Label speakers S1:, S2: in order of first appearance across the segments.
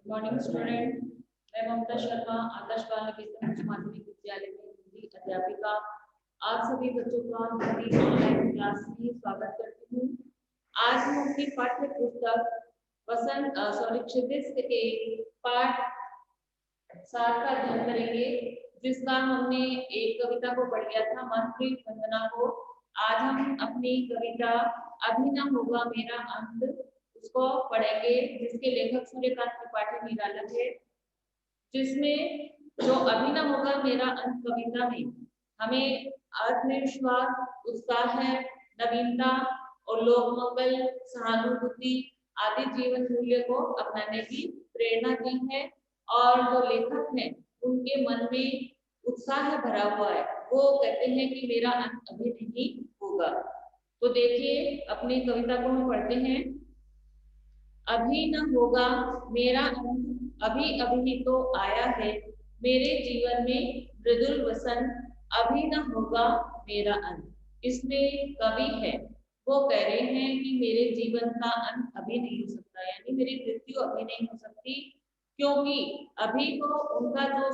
S1: Morning student. मैं ममता शर्मा आदर्श बाल निकेतन उच्च माध्यमिक विद्यालय में हिंदी अध्यापिका आप सभी बच्चों का मेरी ऑनलाइन क्लास में स्वागत करती हूँ। आज हम अपनी पाठ्य पुस्तक क्षितिज के पाठ 7 का अध्ययन करेंगे, जिसका हमने एक कविता को पढ़ लिया था, मनप्रीत वंदना को। आज हम अपनी कविता अभी न होगा मेरा अंत उसको पढ़ेंगे, जिसके लेखक सूर्यकांत त्रिपाठी निराला है। जिसमें जो अभी न होगा मेरा अंत कविता में हमें आत्मविश्वास, उत्साह, नवीनता और लोक मंगल, सहानुभूति आदि जीवन मूल्य को अपनाने की प्रेरणा दी है। और जो लेखक हैं उनके मन में उत्साह भरा हुआ है। वो कहते हैं कि मेरा अंत अभी नहीं होगा। तो देखिए, अपनी कविता को हम पढ़ते हैं। अभी न होगा मेरा अंत, अभी अभी तो आया है मेरे जीवन में मृदुल वसंत, अभी न होगा मेरा अंत। इसमें कवि है, वो कह रहे हैं कि मेरे जीवन का अंत अभी नहीं हो सकता, यानी मेरी मृत्यु अभी नहीं हो सकती, क्योंकि अभी तो उनका जो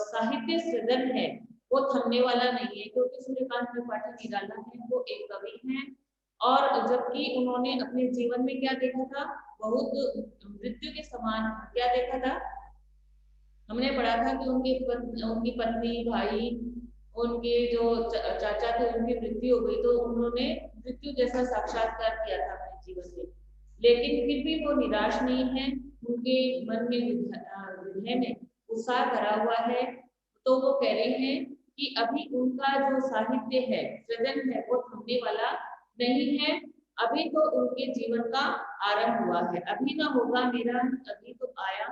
S1: साहित्य सृजन है वो थमने वाला नहीं है। क्योंकि सूर्यकांत त्रिपाठी निराला है, वो एक कवि हैं, और जबकि उन्होंने अपने जीवन में क्या देखा था, बहुत मृत्यु के समान क्या देखा था। हमने पढ़ा था कि उनकी पत्नी, भाई, उनके जो चाचा थे, उनकी मृत्यु हो गई, तो उन्होंने मृत्यु जैसा साक्षात्कार किया था अपने जीवन में। लेकिन फिर भी वो निराश नहीं है, उनके मन में हृदय में उत्साह भरा हुआ है। तो वो कह रहे हैं कि अभी उनका जो साहित्य है, सृजन है, वो थमने वाला नहीं है। अभी तो उनके जीवन का आरंभ हुआ है। अभी ना होगा मेरा, अभी तो आया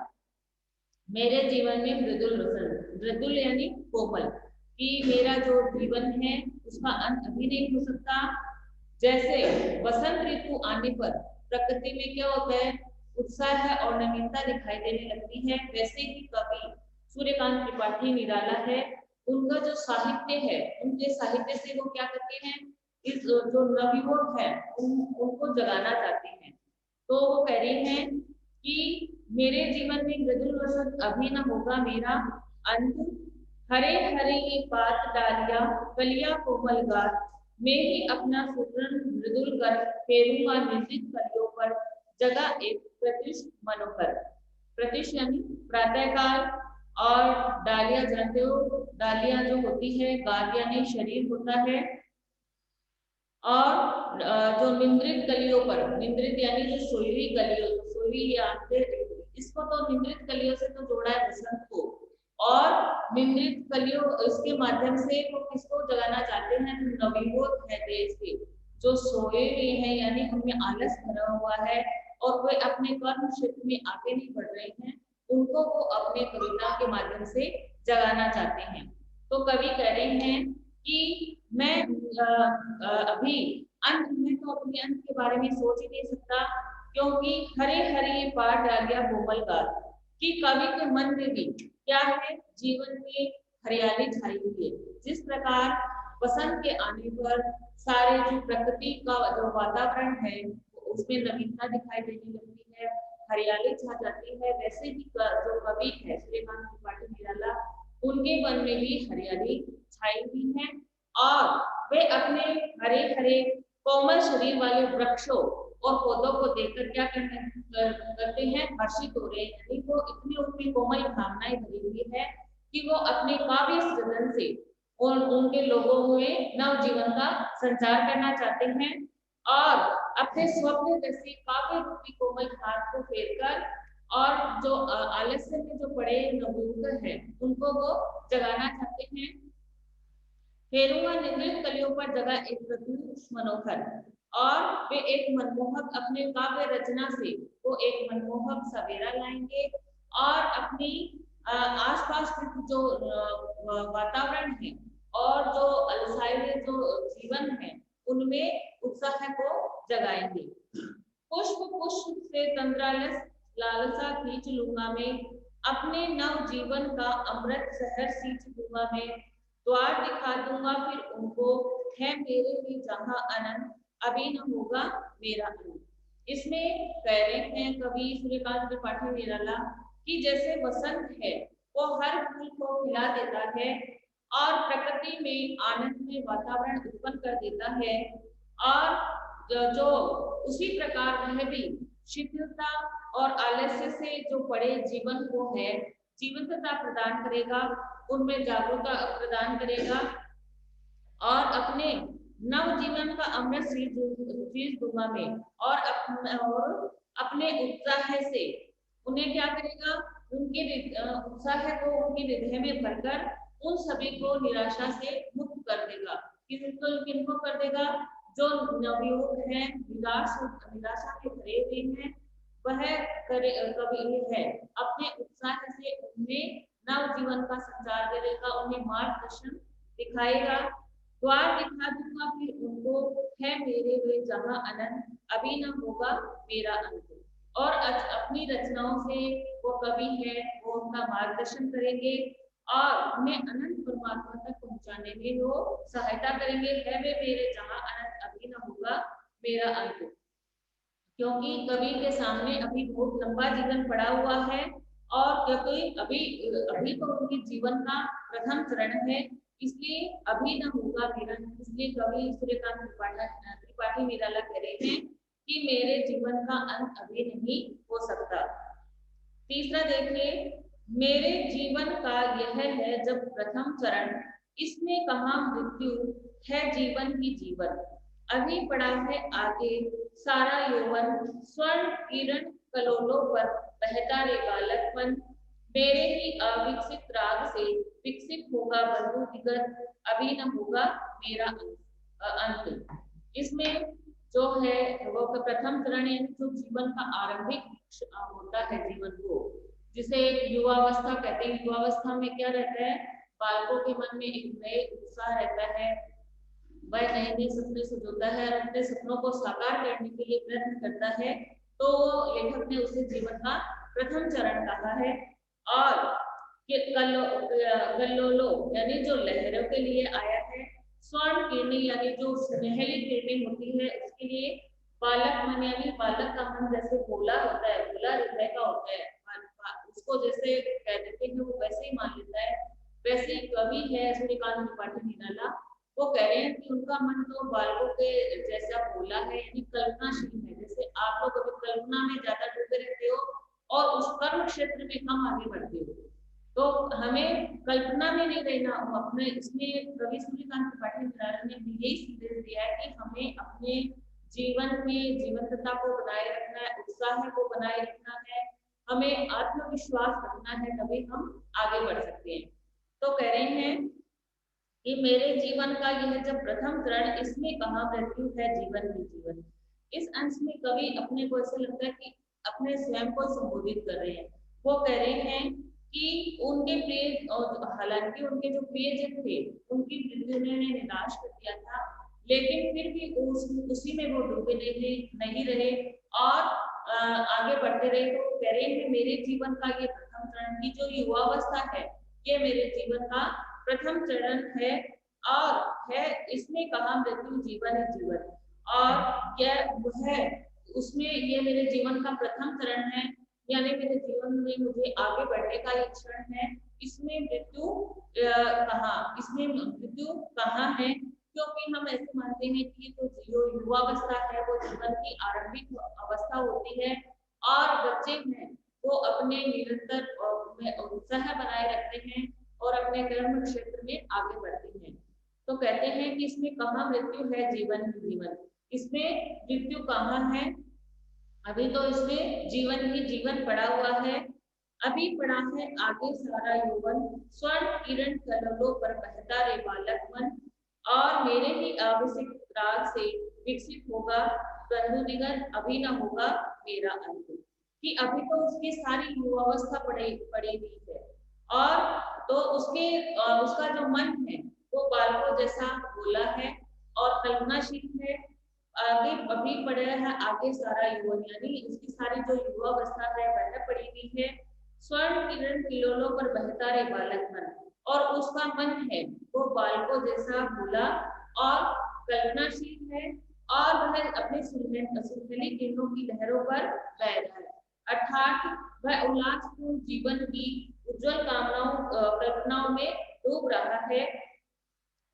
S1: मेरे जीवन में मृदुल रसन। मृदुल यानी कोमल, कि मेरा जो जीवन है उसका अंत अभी नहीं हो सकता। जैसे वसंत ऋतु आने पर प्रकृति में क्या होता है, उत्साह और नवीनता दिखाई देने लगती है, वैसे ही कवि सूर्यकांत त्रिपाठी निराला है, उनका जो साहित्य है, उनके साहित्य से वो क्या करते हैं, इस जो नवयुवक है उनको जगाना चाहते हैं। तो वो कह रही हैं कि मेरे जीवन में मृदुल वसंत अभी न होगा मेरा अंत, हरे हरे ये पात डालिया कलिया कोमल गात, मैं ही अपना सुदृढ़ मृदुल कर फेरूंगा निश्चित कलियों पर, जगह एक प्रतिष्ठ मनोहर। प्रतिष्ठ यानी प्रातःकाल, और डालिया जानते हो, डालिया जो होती है, गात यानी शरीर होता है, और जो निंद्रित कलियों पर, निंद्रित यानी जो सोई हुई कलियों, सोई या इसको तो निंद्रित कलियों से तो जोड़ा है बसंत को, और निंद्रित कलियों इसके माध्यम से वो किसको जगाना चाहते हैं, जो नवयुवक है देश के, जो सोए हुए हैं, यानी उनमें आलस भरा हुआ है और वे अपने कर्म क्षेत्र में आगे नहीं बढ़ रहे हैं, उनको वो अपने कविता के माध्यम से जगाना चाहते हैं। तो कवि कह रहे हैं कि मैं अभी अंत में तो अपने अंत के बारे में सोच ही नहीं सकता, क्योंकि हरे हरे पार डाल गया कोमल गात, कि कवि के मन में भी क्या है, जीवन में हरियाली छाई हुई है। जिस प्रकार बसंत के आने पर सारे जो प्रकृति का जो वातावरण है उसमें नवीनता दिखाई देने लगती है, हरियाली छा जाती है, वैसे ही जो कवि है सूर्यकांत त्रिपाठी निराला, उनके मन में भी हरियाली छाई हुई है, और वे अपने हरे हरे कोमल शरीर वाले वृक्षों और पौधों को देखकर क्या करते हैं, हर्षित हो रहे हैं। यानी वो इतनी उनकी कोमल भावनाएं भरी हुई है कि वो अपने काव्य सृजन से उनके लोगों में नव जीवन का संचार करना चाहते हैं, और अपने स्वप्न जैसी काव्य रूपी कोमल हाथ को फेरकर, और जो आलस्य में जो पड़े नवयुवक हैं उनको वो जगाना चाहते हैं। फेरूंगा निवृत्त कलियों पर जगह एक प्रत्युष मनोहर, और वे एक मनमोहक अपने काव्य रचना से वो एक मनमोहक सवेरा लाएंगे, और अपनी आसपास के जो वातावरण है और जो अलसाए हुए जो जीवन है उनमें उत्साह को जगाएंगे। पुष्प पुष्प से तंद्रालस लालसा खींच लूंगा मैं, अपने नव जीवन का अमृत शहर सींच लूंगा मैं, द्वार दिखा दूंगा फिर उनको, है मेरे लिए जहां अनंत, अभी न होगा मेरा अंत। इसमें कह रहे हैं कवि सूर्यकांत त्रिपाठी निराला कि जैसे वसंत है वो हर फूल को खिला देता है और प्रकृति में आनंदमय वातावरण उत्पन्न कर देता है, और जो उसी प्रकार वह भी शिथिलता और आलस्य से जो पड़े जीवन को है जीवंतता प्रदान करेगा, उनमें जागरूकता प्रदान करेगा और अपने नव जीवन का अमृत शीश दूंगा मैं, और अपने उत्साह से उन्हें क्या करेगा, उनके उत्साह को उनके हृदय में भरकर उन सभी को निराशा से मुक्त कर देगा। किनको कर देगा? जो नवयुवक हैं, निराशा में भरे हुए हैं, वह करे कवि है अपने उत्साह से उनमें नव जीवन का संचार करेगा, उन्हें मार्गदर्शन दिखाएगा। द्वार दिखा दूंगा फिर उनको, है मेरे वे जहां अनंत, अभी न होगा मेरा अंत। और अपनी रचनाओं से वो कवि है वो उनका मार्गदर्शन करेंगे और उन्हें अनंत परमात्मा तक पहुंचाने में वो सहायता करेंगे। है वे मेरे जहां अनंत, अभी न होगा मेरा अंत। क्योंकि कवि के सामने अभी बहुत लंबा जीवन पड़ा हुआ है, और क्योंकि अभी अभी तो उनके जीवन का प्रथम चरण है, इसलिए अभी न होगा मेरा, इसलिए कवि सूर्यकांत त्रिपाठी निराला कह रहे हैं कि मेरे जीवन का अंत अभी नहीं हो सकता। तीसरा देखिए, मेरे जीवन का यह है जब प्रथम चरण, इसमें कहा मृत्यु है जीवन ही जीवन, अभी पड़ा है आगे सारा यौवन, स्वर्ण किरण कलोलों पर बहता रे बालकपन, मेरे ही अविकसित राग से विकसित होगा बंधु विगत, अभी न होगा मेरा अंत। इसमें जो है वो प्रथम चरण जो जीवन का आरंभिक होता है जीवन को, जिसे युवावस्था कहते हैं। युवावस्था में क्या रहता है? बालकों के मन में एक नए उत्साह रहता है, वह नए नए सपने सजोता है और अपने सपनों को साकार करने के लिए प्रयत्न करता है। तो लेखक ने उसे जीवन का प्रथम चरण कहा है। और कल्लोलो यानी जो लहरों के लिए आया है, स्वर्ण किरणें यानी जो सुनहली किरणें होती है उसके लिए, बालक मन यानी बालक का मन जैसे भोला होता है, भोला हृदय का होता है, उसको जैसे कह देते हैं वो वैसे ही मान लेता है। वैसे ही कवि है सूर्यकांत त्रिपाठी निराला, वो कह रहे हैं कि उनका मन तो बालकों के जैसा भोला है, यानी कल्पनाशील है। जैसे आप लोग कभी कल्पना में ज्यादा डूबे रहते हो और उस कर्म क्षेत्र में कम आगे बढ़ते हो, तो हमें कल्पना में नहीं रहना अपने। इसमें कवि सूर्यकांत त्रिपाठी निराला ने यही संदेश दिया है कि हमें अपने जीवन में जीवंतता को बनाए रखना है, उत्साह को बनाए रखना है, हमें आत्मविश्वास रखना है, तभी हम आगे बढ़ सकते हैं। तो कह रहे हैं कि मेरे जीवन का यह जब प्रथम चरण, इसमें कहा मृत्यु है जीवन ही जीवन। इस अंश में कवि अपने को ऐसा लगता है कि अपने स्वयं को संबोधित कर रहे हैं। वो कह रहे हैं कि उनके प्रिय, हालांकि उनके जो प्रियजन थे उनकी मृत्यु ने निराश कर दिया था, लेकिन फिर भी उसी में वो डूबे नहीं रहे और आगे बढ़ते रहे। तो कह रहे हैं मेरे जीवन का ये प्रथम चरण की जो युवावस्था है, ये मेरे जीवन का प्रथम चरण है, और है इसमें कहा मृत्यु जीवन है जीवन, और यह है उसमें ये मेरे जीवन का प्रथम चरण है, यानी मेरे जीवन में मुझे आगे बढ़ने का ये क्षण है। इसमें मृत्यु इसमें मृत्यु कहाँ है? क्योंकि हम ऐसे मानते हैं कि जो युवावस्था है वो जीवन की आरंभिक अवस्था होती है, और बच्चे हैं वो अपने निरंतर उत्साह बनाए रखते हैं और अपने कर्म क्षेत्र में आगे बढ़ते हैं। तो कहते हैं कि इसमें कहाँ मृत्यु है जीवन ही जीवन, इसमें मृत्यु कहाँ है? अभी तो इसमें जीवन ही जीवन पड़ा हुआ है, अभी पड़ा है आगे सारा यौवन, स्वर्ण किरण कललों पर बहता रे बालक मन, और मेरे ही आवश्यक राग से विकसित होगा बंधु निगन, अभी न होगा मेरा अंत। कि अभी तो उसकी सारी युवावस्था पड़ी हुई है, और तो उसका जो मन है वो बालकों जैसा भोला है और कल्पनाशील है। आगे अभी पड़ा है आगे सारा यौवन, यानी उसकी सारी जो युवावस्था है वह पड़ी हुई है। स्वर्ण किरण किलोलों पर बहता रे बालक मन, और उसका मन है वो बालकों जैसा भोला और कल्पनाशील है, और वह अपनी सुनहली किरणों की लहरों पर बह रहा है, अर्थात वह उल्लासपूर्ण जीवन की उज्जवल कल्पनाओं में डूब रहा है।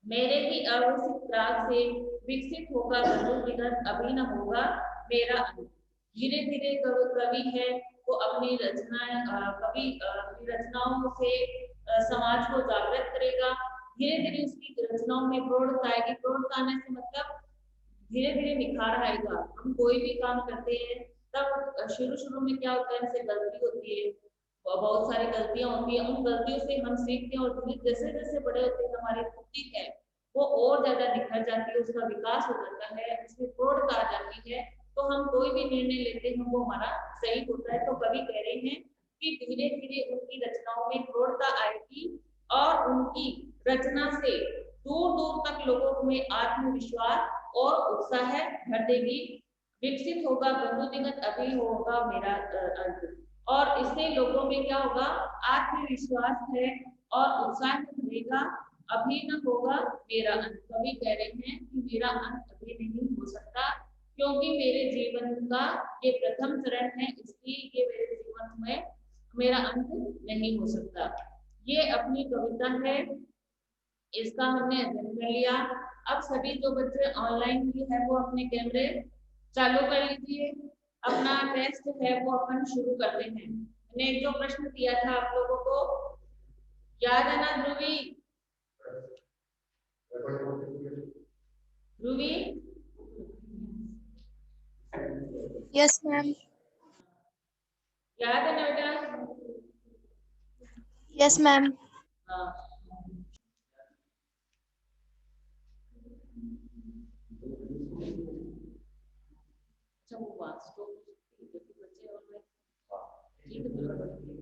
S1: मेरे ही अवस्थित राग से विकसित होगा बंधु विगत अभी न होगा मेरा अंत। धीरे धीरे कवि है वो अपनी रचनाएं अपनी रचनाओं से समाज को जागृत करेगा। धीरे धीरे उसकी रचनाओं में प्रौढ़ता आएगी। प्रौढ़ता आने से मतलब धीरे धीरे निखार आएगा। हम कोई भी काम करते हैं तब शुरू शुरू में क्या होता है, जैसे गलती होती है, बहुत सारी गलतियां होती है, उन गलतियों से हम सीखते हैं और धीरे जैसे जैसे बड़े होते हैं हमारी बुद्धि है वो और ज्यादा निखर जाती है, उसका विकास हो जाता है, उसमें प्रौढ़ता आ जाती है, तो हम कोई भी निर्णय लेते हैं वो हमारा सही होता है। तो कवि कह रहे हैं कि धीरे धीरे उनकी रचनाओं में प्रौढ़ता आएगी और उनकी रचना से दूर दूर तक लोगों में आत्मविश्वास और उत्साह भर देगी। विकसित होगा बंधु दिगंत अभी होगा मेरा अंत। और इससे लोगों में क्या होगा, आत्मविश्वास है और उत्साह बढ़ेगा। अभी न होगा मेरा अंत। कवि कह रहे हैं कि मेरा अंत अभी नहीं हो सकता, क्योंकि मेरे जीवन का ये प्रथम चरण है, इसलिए ये मेरे जीवन में मेरा अंत नहीं हो सकता। ये अपनी कविता है, इसका हमने अध्ययन कर लिया। अब सभी जो बच्चे ऑनलाइन भी है वो अपने कैमरे चालू कर लीजिए। अपना टेस्ट है वो अपन शुरू करते हैं। मैंने जो प्रश्न दिया था आप लोगों को याद है ना ध्रुवी? ध्रुवी
S2: यस मैम।
S1: याद है ना बेटा?
S2: Yes ma'am.
S1: हाँ, अच्छा वो वास्तव में बच्चे ऑनलाइन ठीक है।